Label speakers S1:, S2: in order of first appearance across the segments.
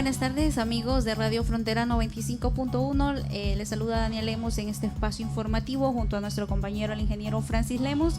S1: buenas tardes, amigos de Radio Frontera 95.1. Les saluda Daniel Lemos en este espacio informativo junto a nuestro compañero el ingeniero Francis Lemos.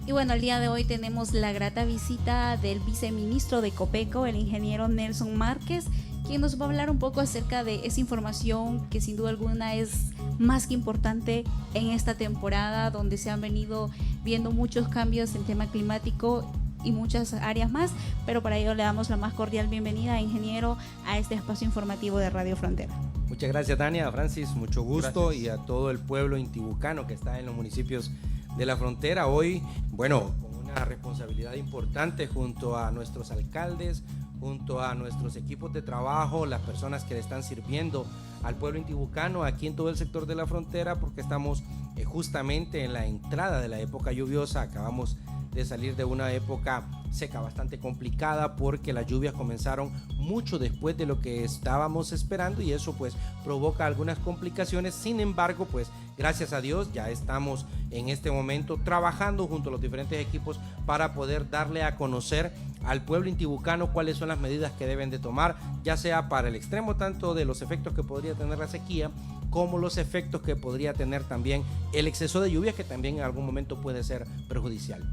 S1: Y bueno, el día de hoy tenemos la grata visita del viceministro de Copeco, el ingeniero Nelson Márquez, quien nos va a hablar un poco acerca de esa información que sin duda alguna es más que importante en esta temporada, donde se han venido viendo muchos cambios en tema climático y muchas áreas más, pero para ello le damos la más cordial bienvenida, ingeniero, a este espacio informativo de Radio Frontera.
S2: Muchas gracias, Tania, Francis, mucho gusto.
S3: Gracias.
S2: Y a todo el pueblo intibucano que está en los municipios de la frontera. Hoy, bueno, con una responsabilidad importante junto a nuestros alcaldes, junto a nuestros equipos de trabajo, las personas que le están sirviendo al pueblo intibucano aquí en todo el sector de la frontera, porque estamos justamente en la entrada de la época lluviosa. Acabamos de salir de una época seca bastante complicada porque las lluvias comenzaron mucho después de lo que estábamos esperando y eso pues provoca algunas complicaciones. Sin embargo, pues gracias a Dios ya estamos en este momento trabajando junto a los diferentes equipos para poder darle a conocer al pueblo intibucano cuáles son las medidas que deben de tomar, ya sea para el extremo tanto de los efectos que podría tener la sequía como los efectos que podría tener también el exceso de lluvias, que también en algún momento puede ser perjudicial.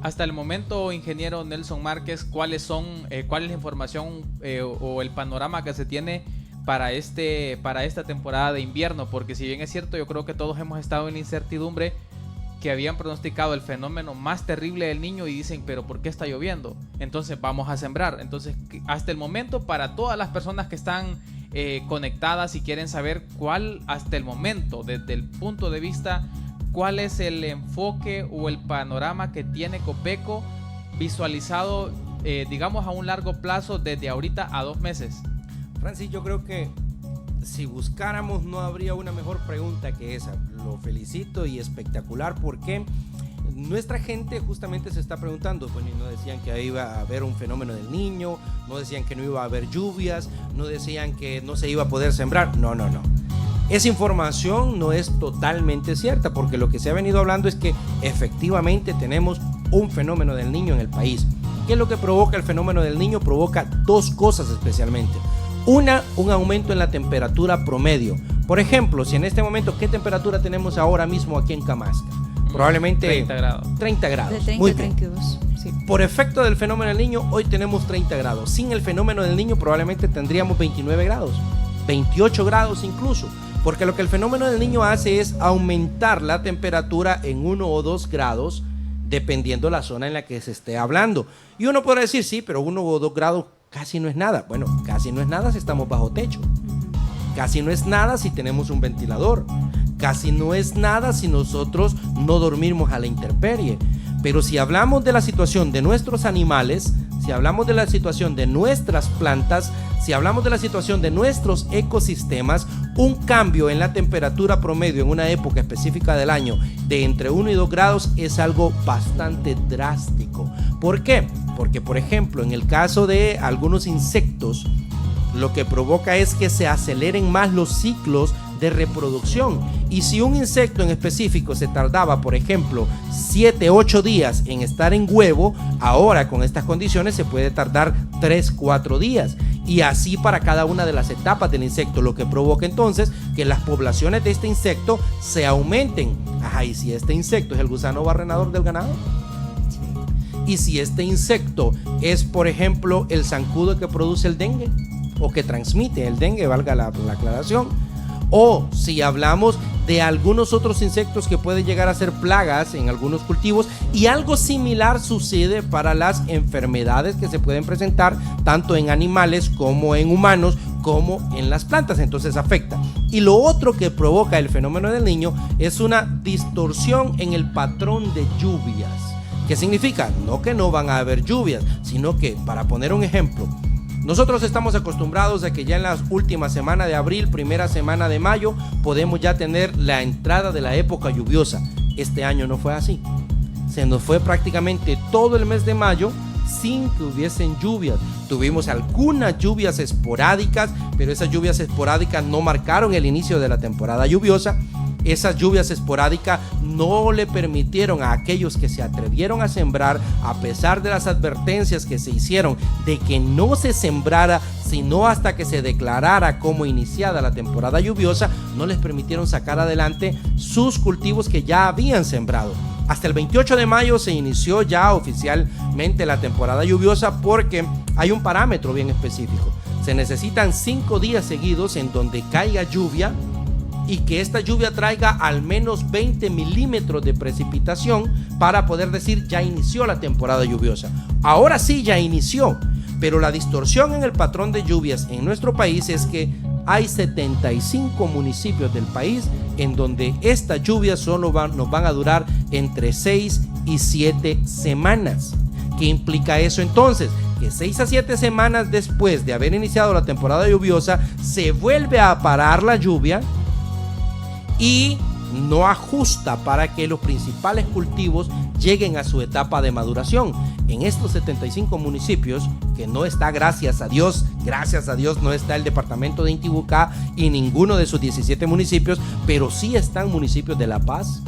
S3: Hasta el momento, ingeniero Nelson Márquez, ¿cuál es la información o el panorama que se tiene para esta temporada de invierno? Porque si bien es cierto, yo creo que todos hemos estado en la incertidumbre, que habían pronosticado el fenómeno más terrible del Niño y dicen, pero ¿por qué está lloviendo? Entonces vamos a sembrar. Entonces, hasta el momento, para todas las personas que están conectadas y quieren saber cuál, hasta el momento, desde el punto de vista, cuál es el enfoque o el panorama que tiene Copeco visualizado, digamos, a un largo plazo desde ahorita a 2 meses.
S2: Francis, yo creo que si buscáramos no habría una mejor pregunta que esa. Lo felicito y espectacular porque nuestra gente justamente se está preguntando, bueno, y no decían que iba a haber un fenómeno del Niño, no decían que no iba a haber lluvias, no decían que no se iba a poder sembrar, no. Esa información no es totalmente cierta porque lo que se ha venido hablando es que efectivamente tenemos un fenómeno del Niño en el país. ¿Qué es lo que provoca el fenómeno del Niño? Provoca 2 cosas especialmente. Una, un aumento en la temperatura promedio. Por ejemplo, si en este momento, ¿qué temperatura tenemos ahora mismo aquí en Camasca? Probablemente
S3: 30 grados.
S2: 30 grados.
S1: De 30
S2: Muy
S1: a 32. Sí.
S2: Por efecto del fenómeno del Niño, hoy tenemos 30 grados. Sin el fenómeno del Niño probablemente tendríamos 29 grados, 28 grados incluso. Porque lo que el fenómeno del Niño hace es aumentar la temperatura en 1 o 2 grados, dependiendo la zona en la que se esté hablando. Y uno podrá decir, sí, pero 1 o 2 grados casi no es nada. Bueno, casi no es nada si estamos bajo techo. Casi no es nada si tenemos un ventilador. Casi no es nada si nosotros no dormimos a la intemperie. Pero si hablamos de la situación de nuestros animales, si hablamos de la situación de nuestras plantas, si hablamos de la situación de nuestros ecosistemas, un cambio en la temperatura promedio en una época específica del año de entre 1 y 2 grados es algo bastante drástico. ¿Por qué? Porque, por ejemplo, en el caso de algunos insectos, lo que provoca es que se aceleren más los ciclos de reproducción. Y si un insecto en específico se tardaba, por ejemplo, 7, 8 días en estar en huevo, ahora con estas condiciones se puede tardar 3, 4 días. Y así para cada una de las etapas del insecto, lo que provoca entonces que las poblaciones de este insecto se aumenten. Ajá, y si este insecto es el gusano barrenador del ganado, y si este insecto es, por ejemplo, el zancudo que produce el dengue o que transmite el dengue, valga la aclaración, o si hablamos de algunos otros insectos que pueden llegar a ser plagas en algunos cultivos, y algo similar sucede para las enfermedades que se pueden presentar tanto en animales como en humanos como en las plantas, entonces afecta. Y lo otro que provoca el fenómeno del Niño es una distorsión en el patrón de lluvias. ¿Qué significa? No que no van a haber lluvias, sino que, para poner un ejemplo, nosotros estamos acostumbrados a que ya en la última semana de abril, primera semana de mayo, podemos ya tener la entrada de la época lluviosa. Este año no fue así. Se nos fue prácticamente todo el mes de mayo sin que hubiesen lluvias. Tuvimos algunas lluvias esporádicas, pero esas lluvias esporádicas no marcaron el inicio de la temporada lluviosa. Esas lluvias esporádicas no le permitieron a aquellos que se atrevieron a sembrar, a pesar de las advertencias que se hicieron de que no se sembrara sino hasta que se declarara como iniciada la temporada lluviosa, no les permitieron sacar adelante sus cultivos que ya habían sembrado. Hasta el 28 de mayo se inició ya oficialmente la temporada lluviosa, porque hay un parámetro bien específico. Se necesitan 5 días seguidos en donde caiga lluvia y que esta lluvia traiga al menos 20 milímetros de precipitación para poder decir ya inició la temporada lluviosa. Ahora sí ya inició, pero la distorsión en el patrón de lluvias en nuestro país es que hay 75 municipios del país en donde estas lluvias solo nos van a durar entre 6 y 7 semanas. ¿Qué implica eso entonces? Que 6 a 7 semanas después de haber iniciado la temporada lluviosa se vuelve a parar la lluvia y no ajusta para que los principales cultivos lleguen a su etapa de maduración. En estos 75 municipios, que no está, gracias a Dios, no está el departamento de Intibucá y ninguno de sus 17 municipios, pero sí están municipios de La Paz,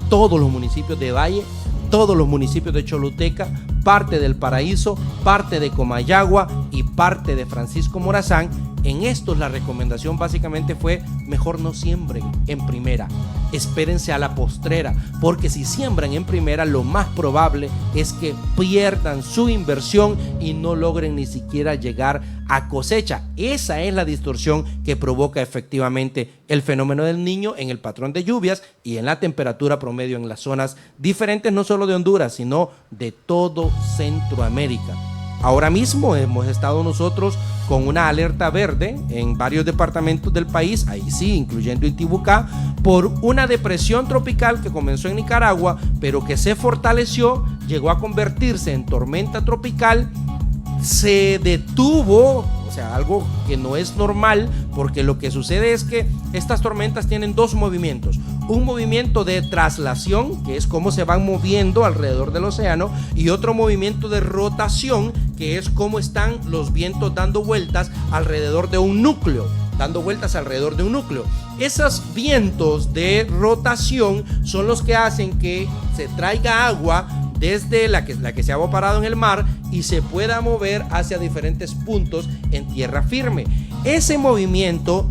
S2: todos los municipios de Valle, todos los municipios de Choluteca, parte del Paraíso, parte de Comayagua y parte de Francisco Morazán. En estos la recomendación básicamente fue: mejor no siembren en primera, espérense a la postrera, porque si siembran en primera lo más probable es que pierdan su inversión y no logren ni siquiera llegar a cosecha. Esa es la distorsión que provoca efectivamente el fenómeno del Niño en el patrón de lluvias y en la temperatura promedio en las zonas diferentes, no solo de Honduras, sino de todo Centroamérica. Ahora mismo hemos estado nosotros con una alerta verde en varios departamentos del país, ahí sí, incluyendo Intibucá, por una depresión tropical que comenzó en Nicaragua, pero que se fortaleció, llegó a convertirse en tormenta tropical, se detuvo, o sea, algo que no es normal, porque lo que sucede es que estas tormentas tienen dos movimientos: un movimiento de traslación, que es cómo se van moviendo alrededor del océano, y otro movimiento de rotación, que es cómo están los vientos dando vueltas alrededor de un núcleo, Esos vientos de rotación son los que hacen que se traiga agua desde la que se ha evaporado en el mar y se pueda mover hacia diferentes puntos en tierra firme. Ese movimiento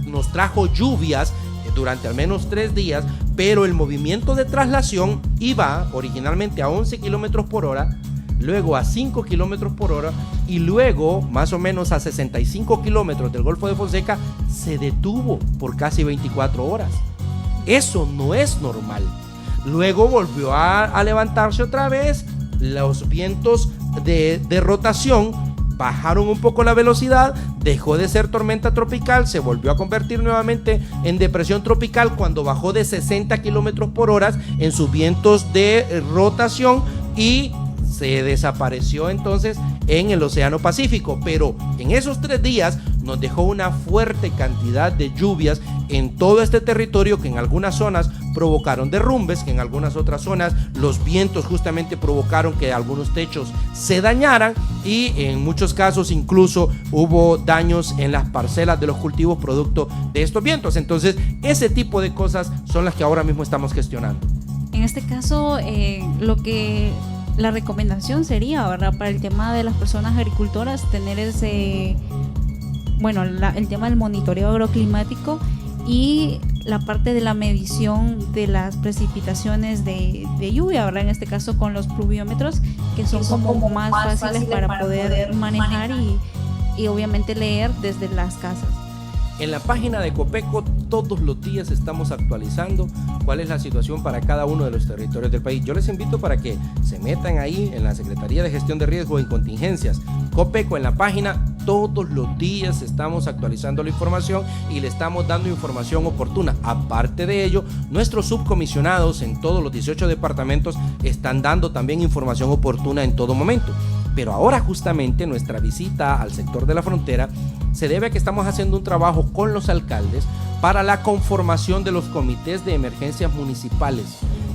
S2: nos trajo lluvias durante al menos 3 días, pero el movimiento de traslación iba originalmente a 11 kilómetros por hora, luego a 5 kilómetros por hora y luego más o menos a 65 kilómetros del Golfo de Fonseca se detuvo por casi 24 horas. Eso no es normal. Luego volvió a levantarse otra vez, los vientos de rotación bajaron un poco la velocidad, dejó de ser tormenta tropical, se volvió a convertir nuevamente en depresión tropical cuando bajó de 60 kilómetros por hora en sus vientos de rotación y se desapareció entonces en el Océano Pacífico. Pero en esos 3 días nos dejó una fuerte cantidad de lluvias en todo este territorio, que en algunas zonas provocaron derrumbes, que en algunas otras zonas los vientos justamente provocaron que algunos techos se dañaran y en muchos casos incluso hubo daños en las parcelas de los cultivos producto de estos vientos. Entonces ese tipo de cosas son las que ahora mismo estamos gestionando.
S1: En este caso, la recomendación sería, ¿verdad?, para el tema de las personas agricultoras, tener el tema del monitoreo agroclimático y la parte de la medición de las precipitaciones de lluvia, ¿verdad? En este caso con los pluviómetros, que son como más fáciles para poder manejar y obviamente leer desde las casas.
S2: En la página de Copeco todos los días estamos actualizando cuál es la situación para cada uno de los territorios del país. Yo les invito para que se metan ahí en la Secretaría de Gestión de Riesgo y Contingencias Copeco, en la página todos los días estamos actualizando la información y le estamos dando información oportuna. Aparte de ello, nuestros subcomisionados en todos los 18 departamentos están dando también información oportuna en todo momento. Pero ahora justamente nuestra visita al sector de la frontera se debe a que estamos haciendo un trabajo con los alcaldes para la conformación de los comités de emergencias municipales.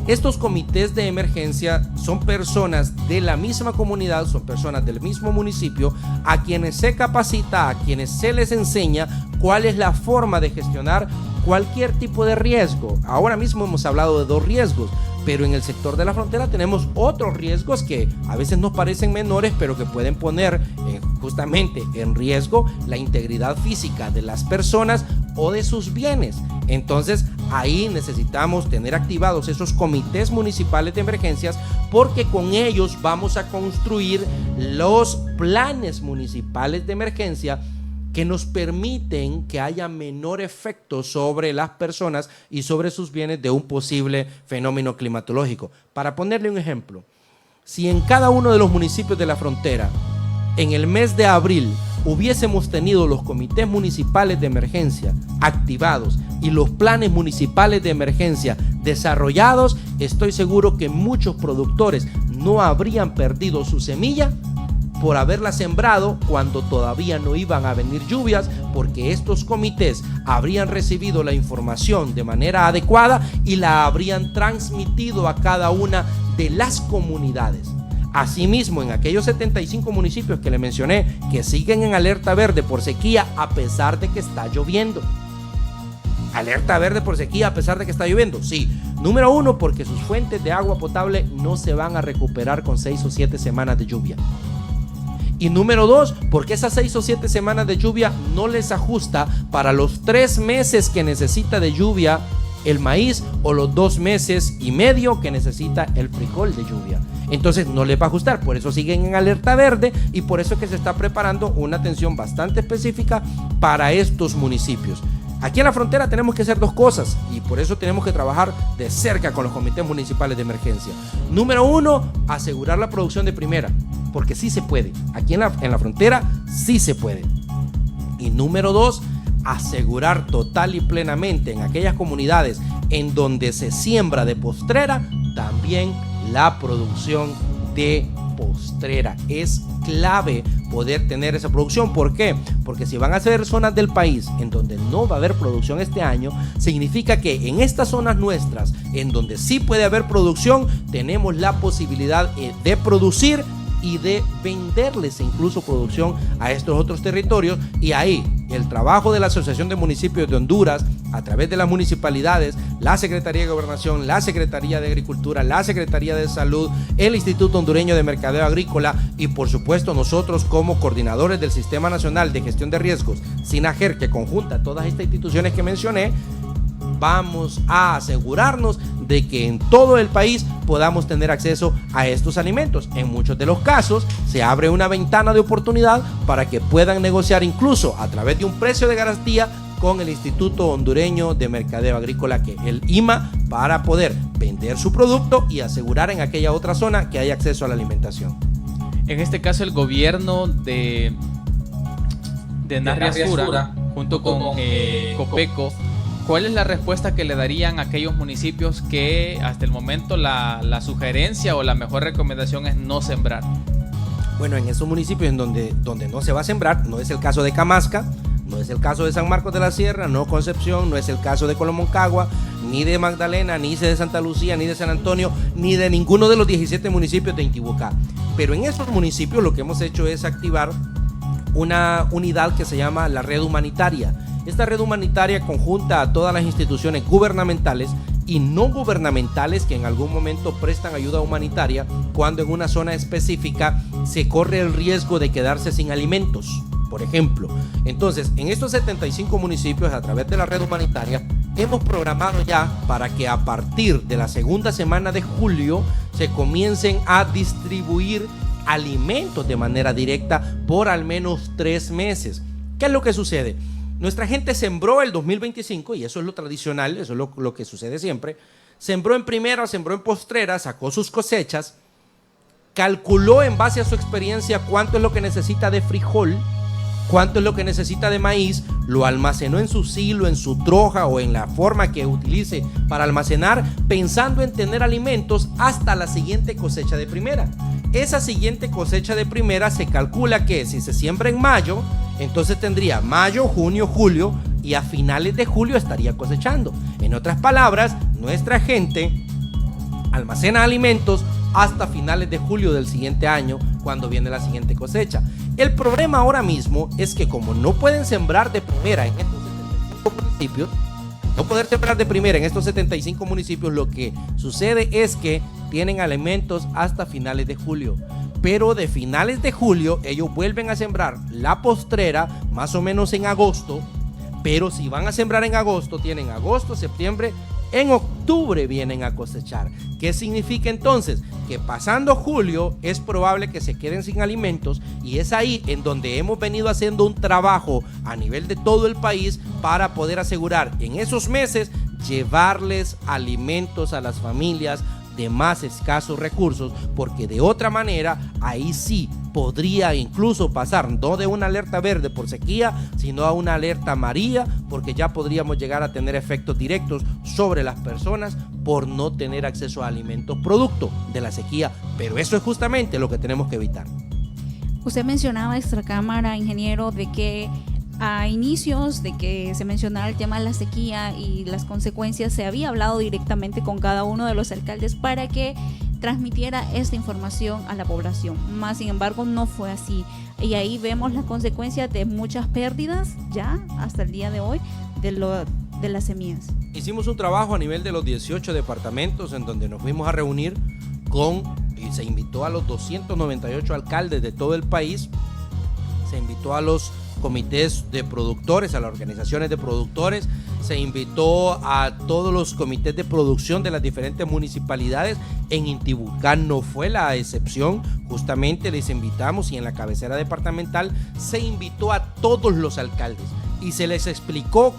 S2: Estos comités de emergencia son personas de la misma comunidad, son personas del mismo municipio a quienes se capacita, a quienes se les enseña cuál es la forma de gestionar cualquier tipo de riesgo. Ahora mismo hemos hablado de 2 riesgos, pero en el sector de la frontera tenemos otros riesgos que a veces nos parecen menores, pero que pueden poner justamente en riesgo la integridad física de las personas o de sus bienes. Entonces ahí necesitamos tener activados esos comités municipales de emergencias, porque con ellos vamos a construir los planes municipales de emergencia que nos permiten que haya menor efecto sobre las personas y sobre sus bienes de un posible fenómeno climatológico. Para ponerle un ejemplo, si en cada uno de los municipios de la frontera, en el mes de abril, hubiésemos tenido los comités municipales de emergencia activados y los planes municipales de emergencia desarrollados, estoy seguro que muchos productores no habrían perdido su semilla por haberla sembrado cuando todavía no iban a venir lluvias, porque estos comités habrían recibido la información de manera adecuada y la habrían transmitido a cada una de las comunidades. Asimismo, en aquellos 75 municipios que le mencioné que siguen en alerta verde por sequía a pesar de que está lloviendo. Alerta verde por sequía a pesar de que está lloviendo, sí. Número 1, porque sus fuentes de agua potable no se van a recuperar con 6 o 7 semanas de lluvia. Y número 2, porque esas 6 o 7 semanas de lluvia no les ajusta para los 3 meses que necesita de lluvia el maíz o los 2 meses y medio que necesita el frijol de lluvia. Entonces no les va a ajustar, por eso siguen en alerta verde y por eso es que se está preparando una atención bastante específica para estos municipios. Aquí en la frontera tenemos que hacer 2 cosas y por eso tenemos que trabajar de cerca con los comités municipales de emergencia. Número 1, asegurar la producción de primera, porque sí se puede. Aquí en la frontera sí se puede. Y número 2, asegurar total y plenamente en aquellas comunidades en donde se siembra de postrera, también la producción de postrera. Es clave poder tener esa producción. ¿Por qué? Porque si van a ser zonas del país en donde no va a haber producción este año, significa que en estas zonas nuestras, en donde sí puede haber producción, tenemos la posibilidad de producir y de venderles incluso producción a estos otros territorios. Y ahí el trabajo de la Asociación de Municipios de Honduras, a través de las municipalidades, la Secretaría de Gobernación, la Secretaría de Agricultura, la Secretaría de Salud, el Instituto Hondureño de Mercadeo Agrícola y por supuesto nosotros como coordinadores del Sistema Nacional de Gestión de Riesgos, SINAGER, que conjunta todas estas instituciones que mencioné, vamos a asegurarnos de que en todo el país podamos tener acceso a estos alimentos. En muchos de los casos se abre una ventana de oportunidad para que puedan negociar incluso a través de un precio de garantía con el Instituto Hondureño de Mercadeo Agrícola, que el IMA, para poder vender su producto y asegurar en aquella otra zona que haya acceso a la alimentación.
S3: En este caso el gobierno de Narria Sura, junto con Copeco, ¿cuál es la respuesta que le darían a aquellos municipios que hasta el momento la sugerencia o la mejor recomendación es no sembrar?
S2: Bueno, en esos municipios en donde no se va a sembrar, no es el caso de Camasca, no es el caso de San Marcos de la Sierra, no Concepción, no es el caso de Colomoncagua, ni de Magdalena, ni de Santa Lucía, ni de San Antonio, ni de ninguno de los 17 municipios de Intibucá. Pero en esos municipios lo que hemos hecho es activar una unidad que se llama la Red Humanitaria. Esta red humanitaria conjunta a todas las instituciones gubernamentales y no gubernamentales que en algún momento prestan ayuda humanitaria cuando en una zona específica se corre el riesgo de quedarse sin alimentos, por ejemplo. Entonces, en estos 75 municipios, a través de la red humanitaria, hemos programado ya para que a partir de la segunda semana de julio se comiencen a distribuir alimentos de manera directa por al menos 3 meses. ¿Qué es lo que sucede? Nuestra gente sembró el 2025 y eso es lo tradicional, eso es lo que sucede siempre. Sembró en primera, sembró en postrera, sacó sus cosechas, calculó en base a su experiencia cuánto es lo que necesita de frijol, cuánto es lo que necesita de maíz, lo almacenó en su silo, en su troja o en la forma que utilice para almacenar, pensando en tener alimentos hasta la siguiente cosecha de primera. Esa siguiente cosecha de primera se calcula que si se siembra en mayo, entonces tendría mayo, junio, julio y a finales de julio estaría cosechando. En otras palabras, nuestra gente almacena alimentos hasta finales de julio del siguiente año, cuando viene la siguiente cosecha. El problema ahora mismo es que como no pueden sembrar de primera en estos 75 municipios, no poder sembrar de primera en estos 75 municipios, lo que sucede es que tienen alimentos hasta finales de julio. Pero de finales de julio ellos vuelven a sembrar la postrera más o menos en agosto. Pero si van a sembrar en agosto, tienen agosto, septiembre, en octubre vienen a cosechar. ¿Qué significa entonces? Que pasando julio es probable que se queden sin alimentos, y es ahí en donde hemos venido haciendo un trabajo a nivel de todo el país para poder asegurar en esos meses llevarles alimentos a las familias de más escasos recursos, porque de otra manera ahí sí podría incluso pasar no de una alerta verde por sequía, sino a una alerta amarilla, porque ya podríamos llegar a tener efectos directos sobre las personas por no tener acceso a alimentos producto de la sequía. Pero eso es justamente lo que tenemos que evitar.
S1: Usted mencionaba, extracámara, ingeniero, de que a inicios de que se mencionara el tema de la sequía y las consecuencias, se había hablado directamente con cada uno de los alcaldes para que transmitiera esta información a la población. Más sin embargo, no fue así. Y ahí vemos las consecuencias de muchas pérdidas ya hasta el día de hoy de las semillas.
S2: Hicimos un trabajo a nivel de los 18 departamentos en donde nos fuimos a reunir y se invitó a los 298 alcaldes de todo el país, se invitó a los comités de productores, a las organizaciones de productores, se invitó a todos los comités de producción de las diferentes municipalidades. En Intibucá no fue la excepción, justamente les invitamos, y en la cabecera departamental se invitó a todos los alcaldes y se les explicó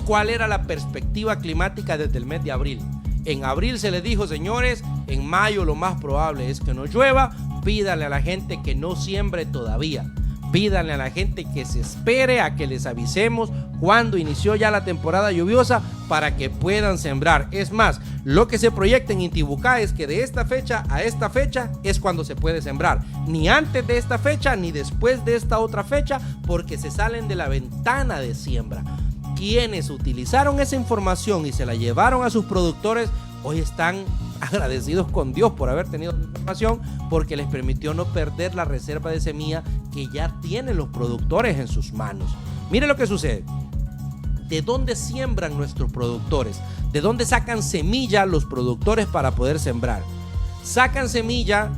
S2: cuál era la perspectiva climática desde el mes de abril. En abril se les dijo: señores, en mayo lo más probable es que no llueva, pídanle a la gente que no siembre todavía. Pídanle a la gente que se espere a que les avisemos cuando inició ya la temporada lluviosa para que puedan sembrar. Es más, lo que se proyecta en Intibucá es que de esta fecha a esta fecha es cuando se puede sembrar. Ni antes de esta fecha ni después de esta otra fecha, porque se salen de la ventana de siembra. Quienes utilizaron esa información y se la llevaron a sus productores hoy están agradecidos con Dios por haber tenido la información, porque les permitió no perder la reserva de semilla que ya tienen los productores en sus manos. Mire lo que sucede. ¿De dónde siembran nuestros productores? ¿De dónde sacan semilla los productores para poder sembrar? Sacan semilla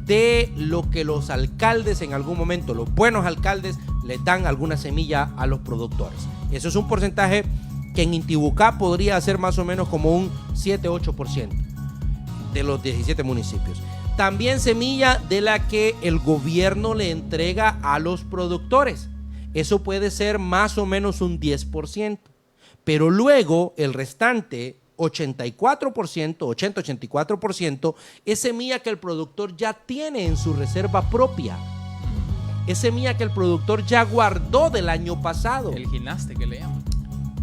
S2: de lo que los alcaldes en algún momento, los buenos alcaldes, le dan alguna semilla a los productores. Eso es un porcentaje que en Intibucá podría ser más o menos como un 7-8% de los 17 municipios. También semilla de la que el gobierno le entrega a los productores. Eso puede ser más o menos un 10%. Pero luego el restante 84%, 80-84% es semilla que el productor ya tiene en su reserva propia. Es semilla que el productor ya guardó del año pasado.
S3: El ginaste que le llaman.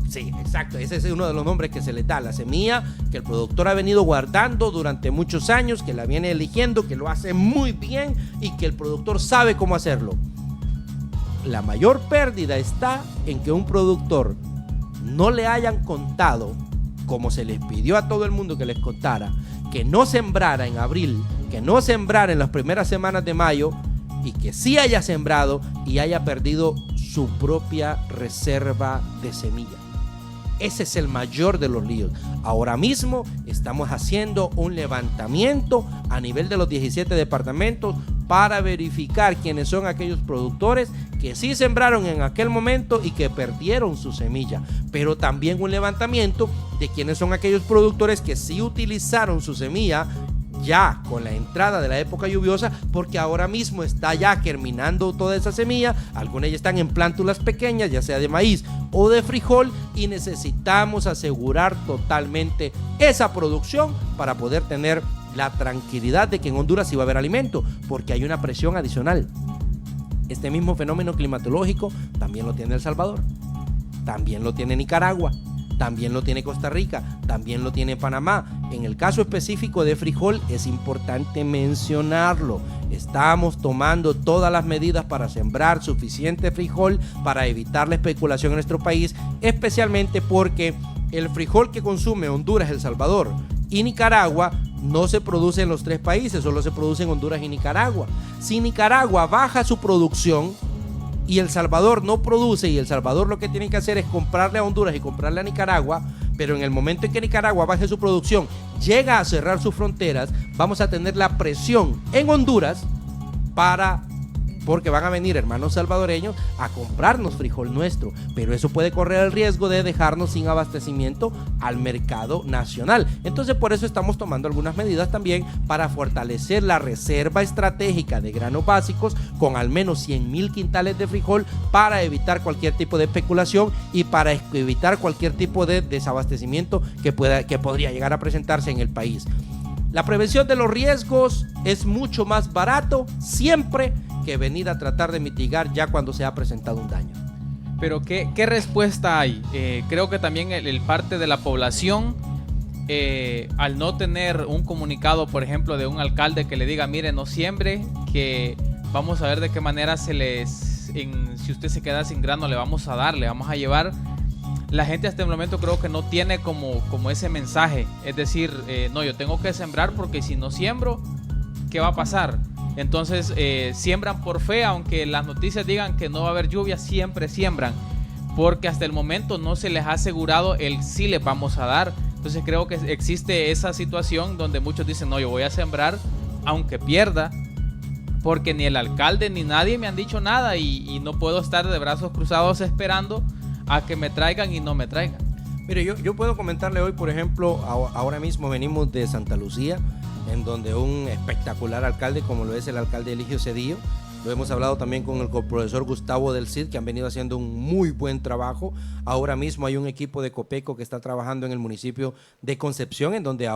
S2: Sí, exacto. Ese es uno de los nombres que se le da. La semilla que el productor ha venido guardando durante muchos años, que la viene eligiendo, que lo hace muy bien y que el productor sabe cómo hacerlo. La mayor pérdida está en que un productor no le hayan contado, como se les pidió a todo el mundo que les contara, que no sembrara en abril, que no sembrara en las primeras semanas de mayo, y que sí haya sembrado y haya perdido su propia reserva de semilla. Ese es el mayor de los líos. Ahora mismo estamos haciendo un levantamiento a nivel de los 17 departamentos para verificar quiénes son aquellos productores que sí sembraron en aquel momento y que perdieron su semilla, pero también un levantamiento de quiénes son aquellos productores que sí utilizaron su semilla ya con la entrada de la época lluviosa, porque ahora mismo está ya germinando toda esa semilla. Algunas ya están en plántulas pequeñas, ya sea de maíz o de frijol, y necesitamos asegurar totalmente esa producción para poder tener la tranquilidad de que en Honduras sí va a haber alimento, porque hay una presión adicional. Este mismo fenómeno climatológico también lo tiene El Salvador, también lo tiene Nicaragua, también lo tiene Costa Rica, también lo tiene Panamá. En el caso específico de frijol es importante mencionarlo. Estamos tomando todas las medidas para sembrar suficiente frijol para evitar la especulación en nuestro país, especialmente porque el frijol que consume Honduras, El Salvador y Nicaragua no se produce en los tres países, solo se produce en Honduras y Nicaragua. Si Nicaragua baja su producción, y El Salvador no produce, y El Salvador lo que tiene que hacer es comprarle a Honduras y comprarle a Nicaragua, pero en el momento en que Nicaragua baje su producción, llega a cerrar sus fronteras, vamos a tener la presión en Honduras porque van a venir hermanos salvadoreños a comprarnos frijol nuestro, pero eso puede correr el riesgo de dejarnos sin abastecimiento al mercado nacional. Entonces por eso estamos tomando algunas medidas también para fortalecer la reserva estratégica de granos básicos con al menos 100,000 quintales de frijol para evitar cualquier tipo de especulación y para evitar cualquier tipo de desabastecimiento que podría llegar a presentarse en el país. La prevención de los riesgos es mucho más barato siempre que venir a tratar de mitigar ya cuando se ha presentado un daño.
S3: Pero ¿qué respuesta hay? Creo que también el parte de la población, al no tener un comunicado, por ejemplo, de un alcalde que le diga, mire, no siembre, que vamos a ver de qué manera si usted se queda sin grano, le vamos a llevar. La gente hasta el momento creo que no tiene como ese mensaje, es decir, no, yo tengo que sembrar porque si no siembro, ¿qué va a pasar? Entonces siembran por fe, aunque las noticias digan que no va a haber lluvia, siempre siembran, porque hasta el momento no se les ha asegurado el sí les vamos a dar. Entonces creo que existe esa situación donde muchos dicen, no, yo voy a sembrar aunque pierda, porque ni el alcalde ni nadie me han dicho nada y no puedo estar de brazos cruzados esperando a que me traigan y no me traigan.
S2: Mire, yo puedo comentarle hoy, por ejemplo, ahora mismo venimos de Santa Lucía, en donde un espectacular alcalde como lo es el alcalde Eligio Cedillo, lo hemos hablado también con el profesor Gustavo del Cid, que han venido haciendo un muy buen trabajo. Ahora mismo hay un equipo de Copeco que está trabajando en el municipio de Concepción, en donde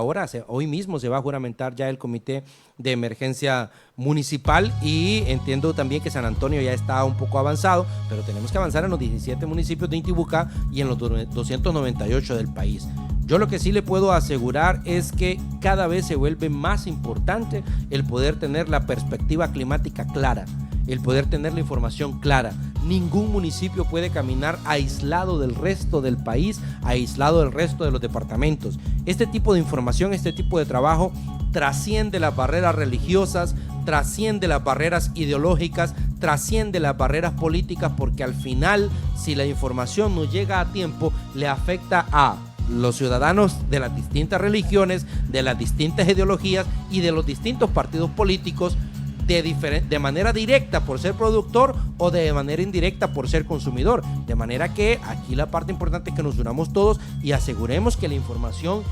S2: hoy mismo se va a juramentar ya el comité de emergencia municipal, y entiendo también que San Antonio ya está un poco avanzado, pero tenemos que avanzar en los 17 municipios de Intibucá y en los 298 del país. Yo lo que sí le puedo asegurar es que cada vez se vuelve más importante el poder tener la perspectiva climática clara, el poder tener la información clara. Ningún municipio puede caminar aislado del resto del país, aislado del resto de los departamentos. Este tipo de información, este tipo de trabajo trasciende las barreras religiosas, trasciende las barreras ideológicas, trasciende las barreras políticas, porque al final, si la información no llega a tiempo, le afecta a los ciudadanos de las distintas religiones, de las distintas ideologías y de los distintos partidos políticos, de manera directa por ser productor o de manera indirecta por ser consumidor. De manera que aquí la parte importante es que nos unamos todos y aseguremos que la información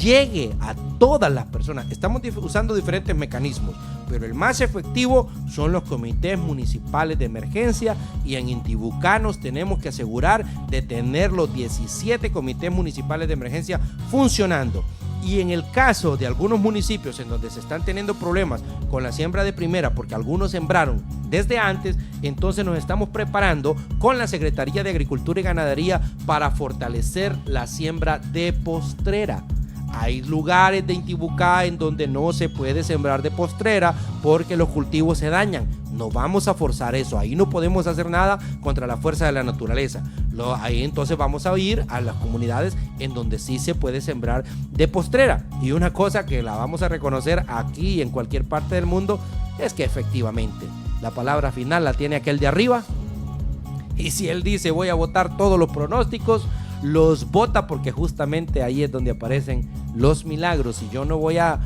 S2: llegue a todas las personas. Estamos usando diferentes mecanismos, pero el más efectivo son los comités municipales de emergencia, y en Intibucá nos tenemos que asegurar de tener los 17 comités municipales de emergencia funcionando. Y en el caso de algunos municipios en donde se están teniendo problemas con la siembra de primera, porque algunos sembraron desde antes, entonces nos estamos preparando con la Secretaría de Agricultura y Ganadería para fortalecer la siembra de postrera. Hay lugares de Intibucá en donde no se puede sembrar de postrera porque los cultivos se dañan. No vamos a forzar eso, ahí no podemos hacer nada contra la fuerza de la naturaleza. Ahí entonces vamos a ir a las comunidades en donde sí se puede sembrar de postrera. Y una cosa que la vamos a reconocer aquí y en cualquier parte del mundo es que efectivamente la palabra final la tiene aquel de arriba. Y si él dice voy a votar todos los pronósticos, los vota, porque justamente ahí es donde aparecen los milagros. Y yo no voy a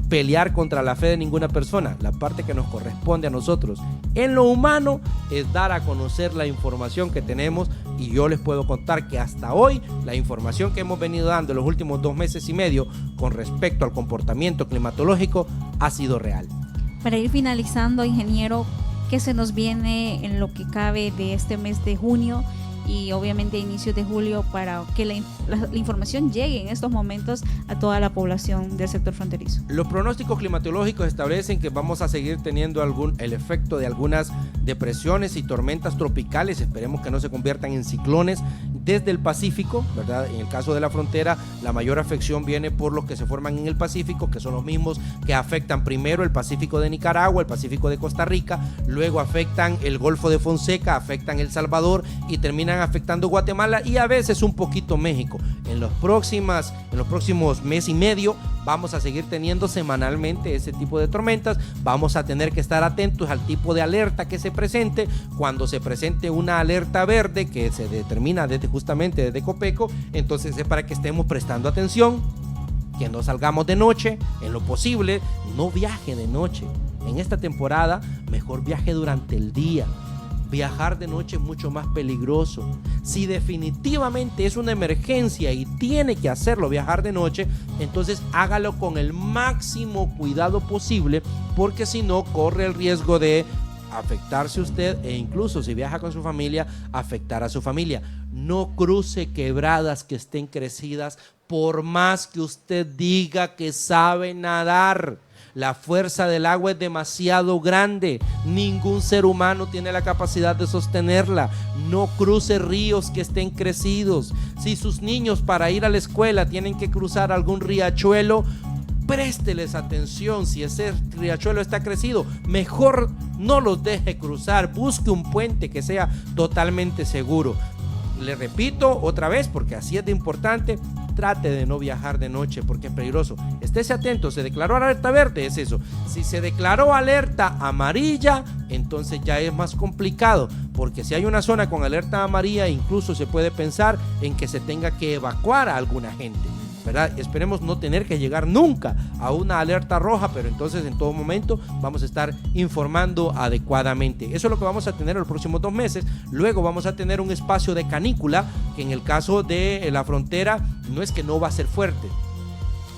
S2: pelear contra la fe de ninguna persona. La parte que nos corresponde a nosotros en lo humano es dar a conocer la información que tenemos, y yo les puedo contar que hasta hoy la información que hemos venido dando en los últimos 2 meses y medio con respecto al comportamiento climatológico ha sido real.
S1: Para ir finalizando, ingeniero, ¿qué se nos viene en lo que cabe de este mes de junio y obviamente inicios de julio para que la información llegue en estos momentos a toda la población del sector fronterizo?
S2: Los pronósticos climatológicos establecen que vamos a seguir teniendo el efecto de algunas depresiones y tormentas tropicales. Esperemos que no se conviertan en ciclones desde el Pacífico, ¿verdad? En el caso de la frontera, la mayor afección viene por los que se forman en el Pacífico, que son los mismos que afectan primero el Pacífico de Nicaragua, el Pacífico de Costa Rica, luego afectan el Golfo de Fonseca, afectan El Salvador y terminan afectando Guatemala y a veces un poquito México. En los próximos mes y medio vamos a seguir teniendo semanalmente ese tipo de tormentas. Vamos a tener que estar atentos al tipo de alerta que se presente. Cuando se presente una alerta verde que se determina justamente desde Copeco, entonces es para que estemos prestando atención, que no salgamos de noche, en lo posible, no viaje de noche. En esta temporada, mejor viaje durante el día. Viajar de noche es mucho más peligroso. Si definitivamente es una emergencia y tiene que hacerlo, viajar de noche, entonces hágalo con el máximo cuidado posible, porque si no corre el riesgo de afectarse usted e incluso si viaja con su familia, afectar a su familia. No cruce quebradas que estén crecidas, por más que usted diga que sabe nadar. La fuerza del agua es demasiado grande. Ningún ser humano tiene la capacidad de sostenerla. No cruce ríos que estén crecidos. Si sus niños para ir a la escuela tienen que cruzar algún riachuelo, présteles atención. Si ese riachuelo está crecido, mejor no los deje cruzar. Busque un puente que sea totalmente seguro. Le repito otra vez, porque así es de importante, trate de no viajar de noche porque es peligroso. Estése atento, se declaró alerta verde, es eso. Si se declaró alerta amarilla, entonces ya es más complicado, porque si hay una zona con alerta amarilla, incluso se puede pensar en que se tenga que evacuar a alguna gente, ¿verdad? Esperemos no tener que llegar nunca a una alerta roja, pero entonces en todo momento vamos a estar informando adecuadamente. Eso es lo que vamos a tener en los próximos 2 meses. Luego vamos a tener un espacio de canícula, que en el caso de la frontera no es que no va a ser fuerte,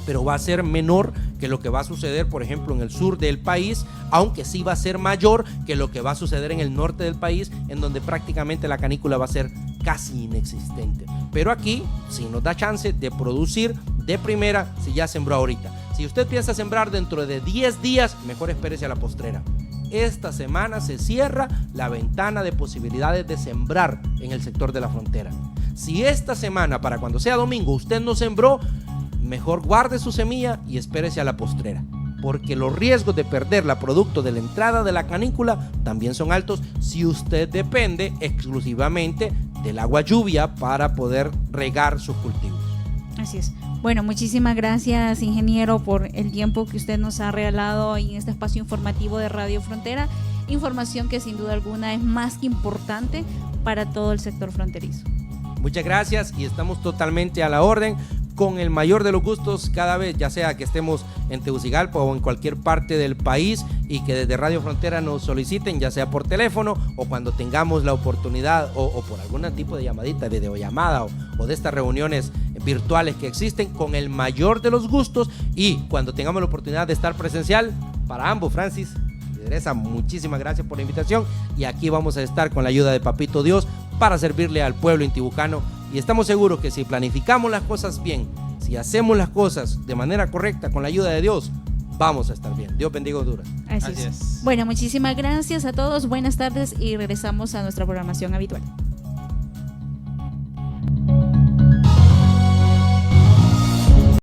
S2: pero va a ser menor que lo que va a suceder, por ejemplo, en el sur del país, aunque sí va a ser mayor que lo que va a suceder en el norte del país, en donde prácticamente la canícula va a ser casi inexistente. Pero aquí sí nos da chance de producir de primera si ya sembró ahorita. Si usted piensa sembrar dentro de 10 días, mejor espérese a la postrera. Esta semana se cierra la ventana de posibilidades de sembrar en el sector de la frontera. Si esta semana, para cuando sea domingo, usted no sembró, mejor guarde su semilla y espérese a la postrera, porque los riesgos de perderla producto de la entrada de la canícula también son altos si usted depende exclusivamente del agua lluvia para poder regar sus cultivos.
S1: Así es. Bueno, muchísimas gracias, ingeniero, por el tiempo que usted nos ha regalado en este espacio informativo de Radio Frontera. Información que sin duda alguna es más que importante para todo el sector fronterizo.
S2: Muchas gracias y estamos totalmente a la orden, con el mayor de los gustos cada vez, ya sea que estemos en Tegucigalpa o en cualquier parte del país, y que desde Radio Frontera nos soliciten, ya sea por teléfono o cuando tengamos la oportunidad o por algún tipo de llamadita, videollamada o de estas reuniones virtuales que existen, con el mayor de los gustos. Y cuando tengamos la oportunidad de estar presencial, para ambos, Francis, Teresa, muchísimas gracias por la invitación, y aquí vamos a estar con la ayuda de Papito Dios para servirle al pueblo intibucano. Y estamos seguros que si planificamos las cosas bien, si hacemos las cosas de manera correcta con la ayuda de Dios, vamos a estar bien. Dios bendiga Honduras.
S1: Así es. Bueno, muchísimas gracias a todos, buenas tardes y regresamos a nuestra programación habitual.